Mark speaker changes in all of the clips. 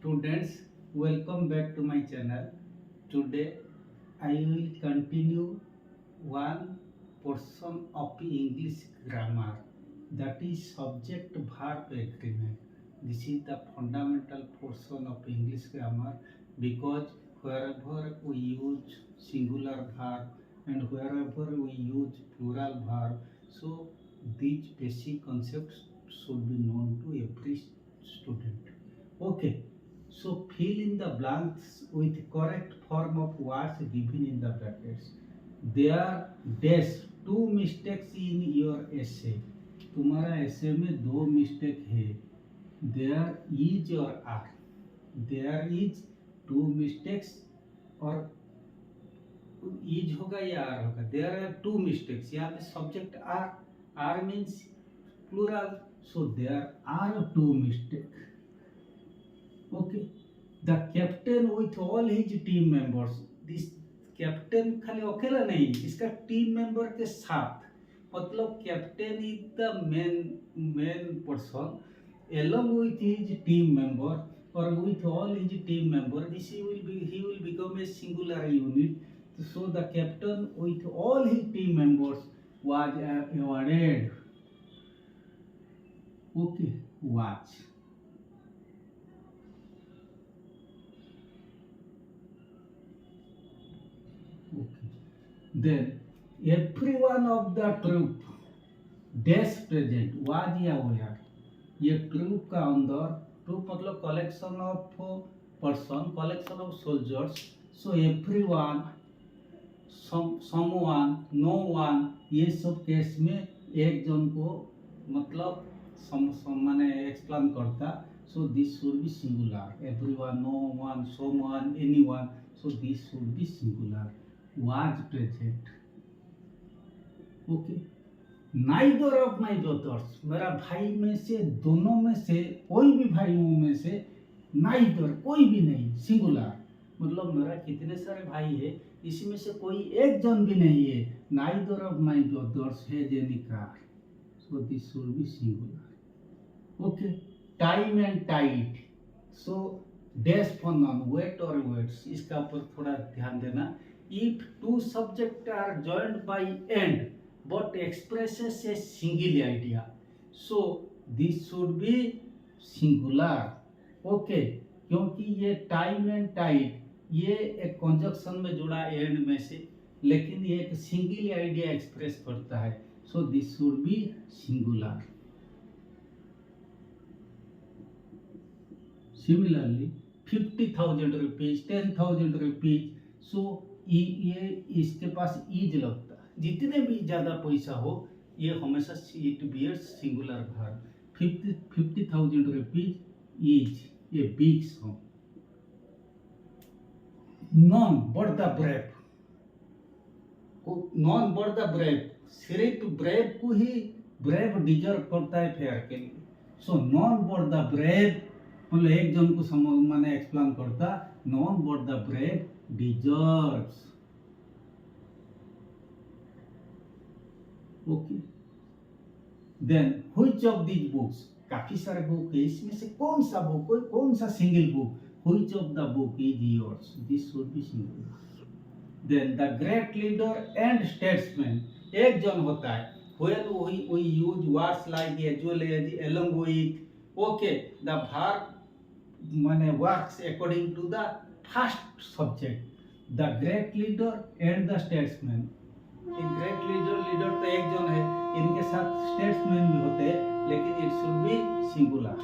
Speaker 1: Students, welcome back to my channel. Today I will continue one portion of English grammar, that is subject verb agreement. This is the fundamental portion of English grammar because wherever we use singular verb and wherever we use plural verb, so these basic concepts should be known to every student. Okay, so fill in the blanks with correct form of words given in the brackets. There are dash two mistakes in your essay. तुम्हारा essay में दो mistake है. There is और are. There is two mistakes और is होगा या are होगा. There are two mistakes. यहाँ पे subject are means plural. So there are two mistakes. Okay, the captain with all his team members. This captain खाली अकेला नहीं, इसका टीम मेंबर के साथ, मतलब captain is the main person along with his team member or with all his team member. This he will become a singular unit. So the captain with all his team members was awarded. Okay, watch. Okay. Then everyone of the troop dash present was aware. ये troop का अंदर, troop मतलब collection of person, collection of soldiers. So everyone, someone, no one, ये सब case में एक जन को मतलब माने एक्सप्लेन करता. So this should be singular. Everyone, no one, someone, anyone. So this should be singular. was present. Okay. Neither of my brothers, मेरा भाई में से, दोनों में से, कोई भी भाइयों में से, neither कोई भी नहीं, सिंगुलर. मतलब मेरा कितने सारे भाई है, इसमें से कोई एक जन भी नहीं है. Neither of my brothers has any car. So this should be singular. Okay. Time and tide. So dash for none, wait or waits. इसका ऊपर थोड़ा ध्यान देना. If two subjects are joined by and but expresses a single idea, so this should be singular. Okay, क्योंकि ये time and tide ये एक conjunction में जुड़ा and में से, लेकिन ये एक single idea express करता है. So this should be singular. Similarly, 50,000 rupees, 10,000 rupees. So ये इसके पास इज लगता है. जितने भी ज़्यादा पैसा हो, ये हमेशा it bears singular verb. 50,000 rupees is a big sum. None but the brave, none but the brave, सिर्फ ब्रेव को ही ब्रेव डिजर्व करता है फेयर के लिए. So none but the brave मतलब एक जन को माने एक्सप्लेन करता. None but the brave deserves. Okay. Then which of these books, काफी सारे बुक है, इसमें से कौन सा बुक, कोई कौन सा single book, which of the book is yours. This should be singular. Then the great leader and statesman, एक जन होता है. When we use words like as well as, along with. Okay, the verb माने works according to the first subject. The great leader and the statesman. एक great leader, leader तो एक जन है, इनके साथ statesman भी होते हैं, लेकिन it should be singular.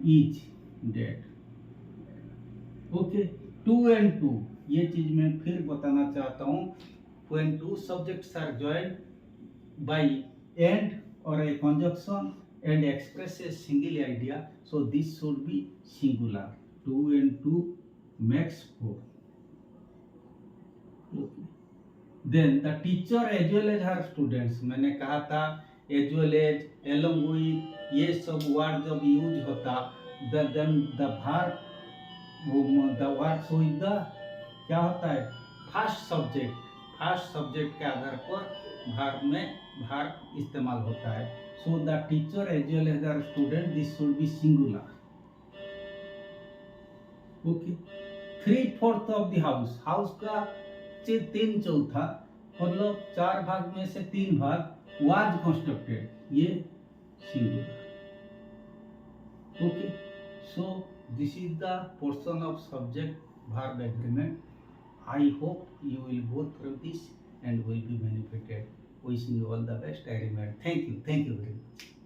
Speaker 1: Each dead. Okay. Two and two, ये चीज मैं फिर बताना चाहता हूँ. When two subjects are joined by and or a conjunction and express a single idea, so this should be singular. Two and two makes 4. Okay. Then the teacher as well as her students, मैंने कहा था as well as, along with, ये सब word जब use होता, then the verb, the words with the क्या होता है, फर्स्ट सब्जेक्ट के आधार पर verb में verb इस्तेमाल होता है. So the teacher as well as her student, this should be singular. Okay. 3/4 of the house, house का 3/4 मतलब 4 भाग में से 3 भाग वाज कंस्ट्रक्टेड, ये singular. Okay, so this is the portion of subject verb agreement. I hope you will go through this and will be benefited. Wishing you all the best. I remain. Thank you very much.